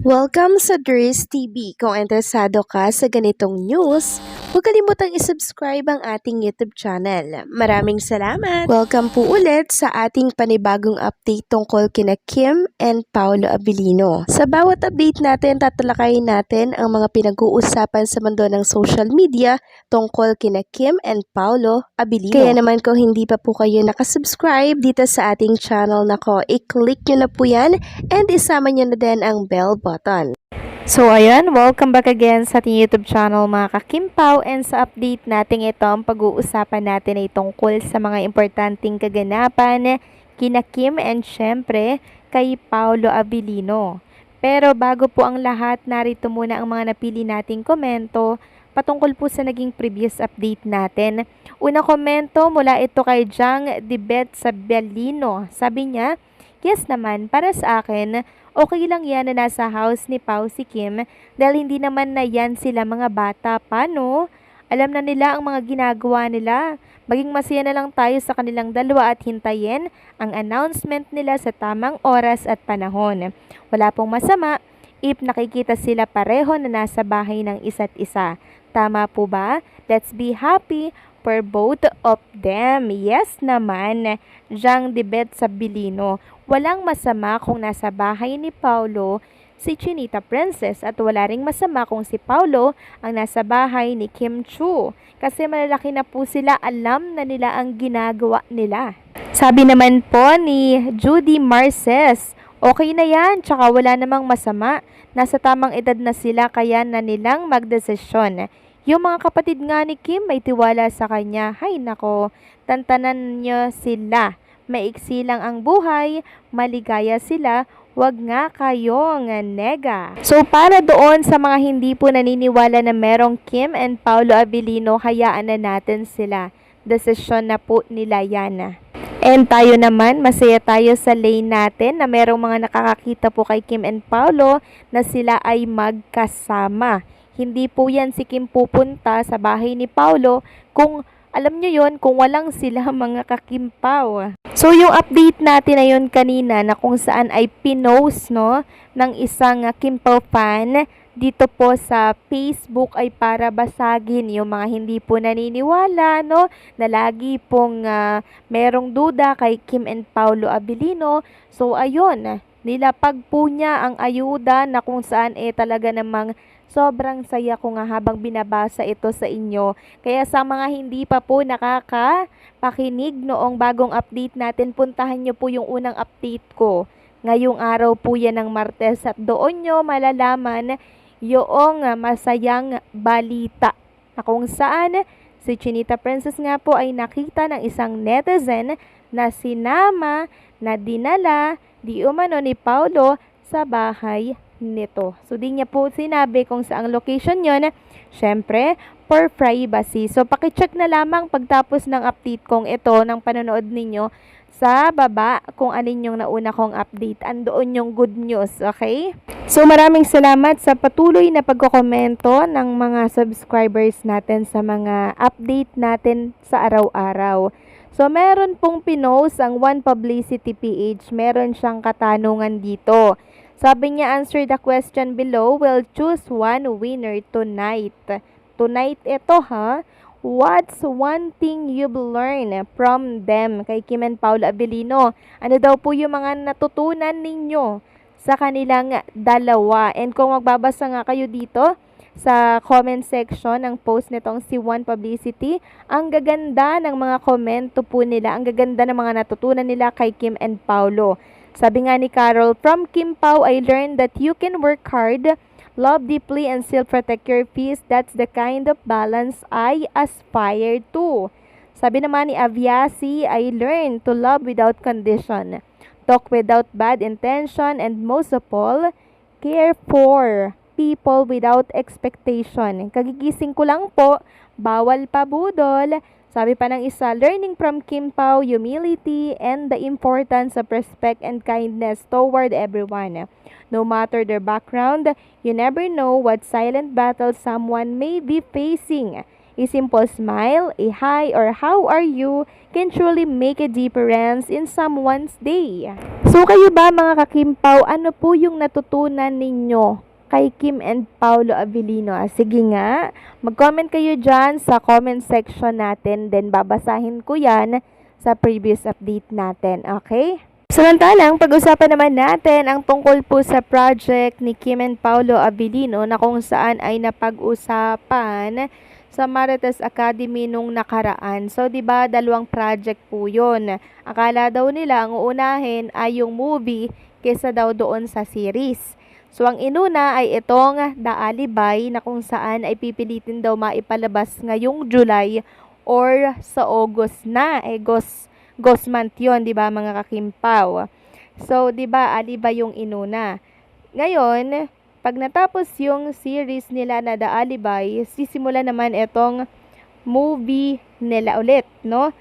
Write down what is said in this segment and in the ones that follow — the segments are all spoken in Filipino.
Welcome sa Dries TV. Kung interesado ka sa ganitong news, huwag kalimutang isubscribe ang ating YouTube channel. Maraming salamat! Welcome po ulit sa ating panibagong update tungkol kina Kim and Paolo Abilino. Sa bawat update natin, tatalakayin natin ang mga pinag-uusapan sa mundo ng social media tungkol kina Kim and Paolo Abilino. Kaya naman kung hindi pa po kayo nakasubscribe dito sa ating channel nako, i-click nyo na po yan and isama nyo na din ang bell button. So ayan, welcome back again sa ating YouTube channel mga kakimpaw, and sa update natin ito, ang pag-uusapan natin ay tungkol sa mga importanteng kaganapan kina Kim and syempre kay Paolo Abilino. Pero bago po ang lahat, narito muna ang mga napili nating komento patungkol po sa naging previous update natin. Una komento mula ito kay Jang Dibet Sabellino. Sabi niya, yes naman, para sa akin, okay lang yan na nasa house ni Pao si Kim dahil hindi naman na yan sila mga bata pa, no? Alam na nila ang mga ginagawa nila. Maging masaya na lang tayo sa kanilang dalawa at hintayin ang announcement nila sa tamang oras at panahon. Wala pong masama if nakikita sila pareho na nasa bahay ng isa't isa. Tama po ba? Let's be happy for both of them. Yes naman, Jang Dibet Sabellino. Walang masama kung nasa bahay ni Paolo si Chinita Princess at wala ring masama kung si Paolo ang nasa bahay ni Kim Chiu. Kasi malalaki na po sila, alam na nila ang ginagawa nila. Sabi naman po ni Judy Marces, okay na yan, tsaka wala namang masama. Nasa tamang edad na sila kaya na nilang magdesisyon. Yung mga kapatid nga ni Kim may tiwala sa kanya. Hay nako, tantanan nyo sila. Maiksi lang ang buhay, maligaya sila, wag nga kayong nega. So para doon sa mga hindi po naniniwala na merong Kim and Paolo Abilino, hayaan na natin sila. Desisyon na po nila yan. And tayo naman, masaya tayo sa lane natin na merong mga nakakakita po kay Kim and Paolo na sila ay magkasama. Hindi po yan si Kim pupunta sa bahay ni Paolo kung alam nyo yon, kung walang sila mga kakimpaw. So yung update natin na yun kanina na kung saan ay pinost no, ng isang Kimpaw fan dito po sa Facebook ay para basagin yung mga hindi po naniniwala, no, na lagi pong merong duda kay Kim and Paolo Abilino. So ayun, nilapag po niya ang ayuda na kung saan talaga namang sobrang saya ko nga habang binabasa ito sa inyo. Kaya sa mga hindi pa po nakakapakinig noong bagong update natin, puntahan nyo po yung unang update ko. Ngayong araw po yan ng Martes at doon nyo malalaman yung masayang balita na kung saan si Chinita Princess nga po ay nakita ng isang netizen na sinama na dinala di umano ni Paolo sa bahay nito. So di niya po sinabi kung saang location yon, syempre for privacy. So pakicheck na lamang pagtapos ng update kong ito ng panonood ninyo sa baba kung alin yung nauna kong update. Andoon yung good news, okay? So maraming salamat sa patuloy na pagkokomento ng mga subscribers natin sa mga update natin sa araw-araw. So meron pong pinost ang One Publicity PH, meron siyang katanungan dito. Sabi niya, answer the question below. We'll choose one winner tonight. Tonight ito ha. What's one thing you've learned from them kay Kim and Paolo Abilino? Ano daw po yung mga natutunan ninyo sa kanilang dalawa? And kung magbabasa nga kayo dito sa comment section ng post nitong si One Publicity, ang gaganda ng mga komento po nila, ang gaganda ng mga natutunan nila kay Kim and Paolo. Sabi nga ni Carol, from Kim Pao, I learned that you can work hard, love deeply, and still protect your peace. That's the kind of balance I aspire to. Sabi naman ni Aviasi, I learned to love without condition, talk without bad intention, and most of all, care for people without expectation. Kagigising ko lang po, bawal pa budol. Sabi pa ng isa, learning from Kim Pao, humility, and the importance of respect and kindness toward everyone. No matter their background, you never know what silent battle someone may be facing. A simple smile, a hi, or how are you can truly make a difference in someone's day. So kayo ba mga kakimpaw, ano po yung natutunan ninyo kay Kim and Paulo Avellino? Sige nga, mag-comment kayo dyan sa comment section natin, then babasahin ko yan sa previous update natin, okay? Samantalang, pag-usapan naman natin ang tungkol po sa project ni Kim and Paulo Avellino na kung saan ay napag-usapan sa Marites Academy nung nakaraan. So, 'di ba, dalawang project po 'yon. Akala daw nila ang uunahin ay yung movie kaysa daw doon sa series. So, ang inuna ay itong The Alibay na kung saan ay pipilitin daw maipalabas ngayong July or sa August na. Ghost month 'yon, 'di ba, mga kakimpaw? So, 'di ba, Alibay yung inuna. Ngayon, pag natapos yung series nila na The Alibay, sisimula naman itong movie nila ulit, no?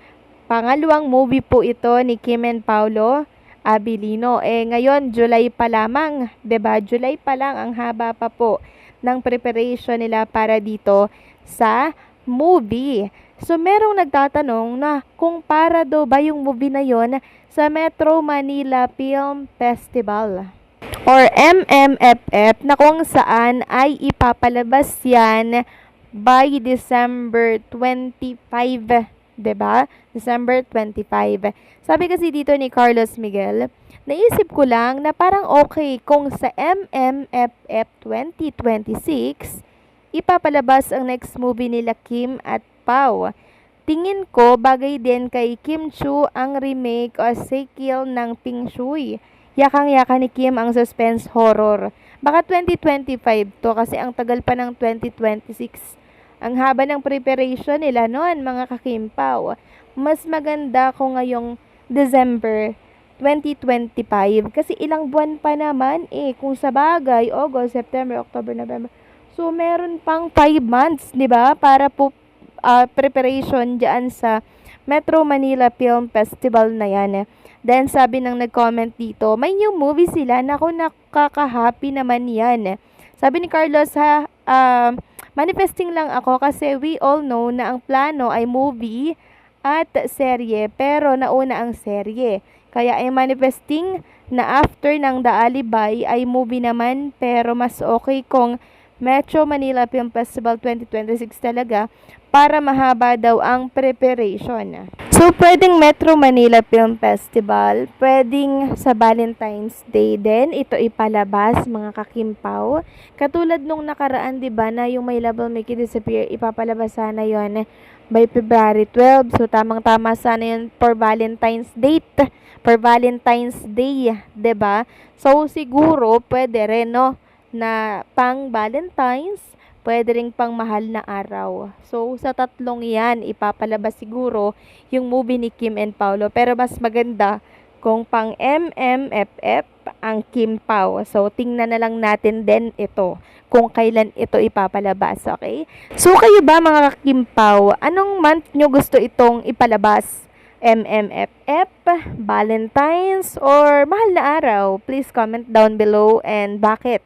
Pangalawang movie po ito ni Kim and Paulo Avellino. Ngayon, July pa lamang, 'di ba? July pa lang, ang haba pa po ng preparation nila para dito sa movie. So, merong nagtatanong na kung para daw ba yung movie na yon sa Metro Manila Film Festival or MMFF na kung saan ay ipapalabas yan by December 25, 'di ba? December 25. Sabi kasi dito ni Carlos Miguel, naisip ko lang na parang okay kung sa MMFF 2026 ipapalabas ang next movie nila Kim at Pao. Tingin ko bagay din kay Kim Chu ang remake o sequel ng Ping Shui. Yakang-yaka ni Kim ang suspense horror. Baka 2025 to kasi ang tagal pa ng 2026. Ang haba ng preparation nila noon, mga kakimpaw. Mas maganda kung ngayong December 2025 kasi ilang buwan pa naman kung sa bagay, August, September, October, November. So meron pang 5 months, 'di ba? Para po preparation diyan sa Metro Manila Film Festival na yan. Then sabi ng nag-comment dito, may new movie sila. Naku, nakaka-happy naman yan. Sabi ni Carlos, manifesting lang ako kasi we all know na ang plano ay movie at serye, pero nauna ang serye. Kaya ay manifesting na after ng The Alibay ay movie naman, pero mas okay kung Metro Manila Film Festival 2026 talaga para mahaba daw ang preparation. So, pwedeng Metro Manila Film Festival, pwedeng sa Valentine's Day din ito ipalabas, mga kakimpaw. Katulad nung nakaraan, 'di ba, na yung My Love Will Make You Disappear, ipapalabas sana 'yon by February 12. So, tamang-tama sana 'yun for Valentine's date, for Valentine's Day, 'di ba? So, siguro pwede rin, no, na pang Valentine's, pwede ring pang mahal na araw. So, sa tatlong yan, ipapalabas siguro yung movie ni Kim and Paulo. Pero mas maganda kung pang MMFF ang Kim Pao. So, tingnan na lang natin din ito kung kailan ito ipapalabas, okay? So, kayo ba mga Kim Pao, anong month nyo gusto itong ipalabas? MMFF, Valentine's, or mahal na araw? Please comment down below and bakit?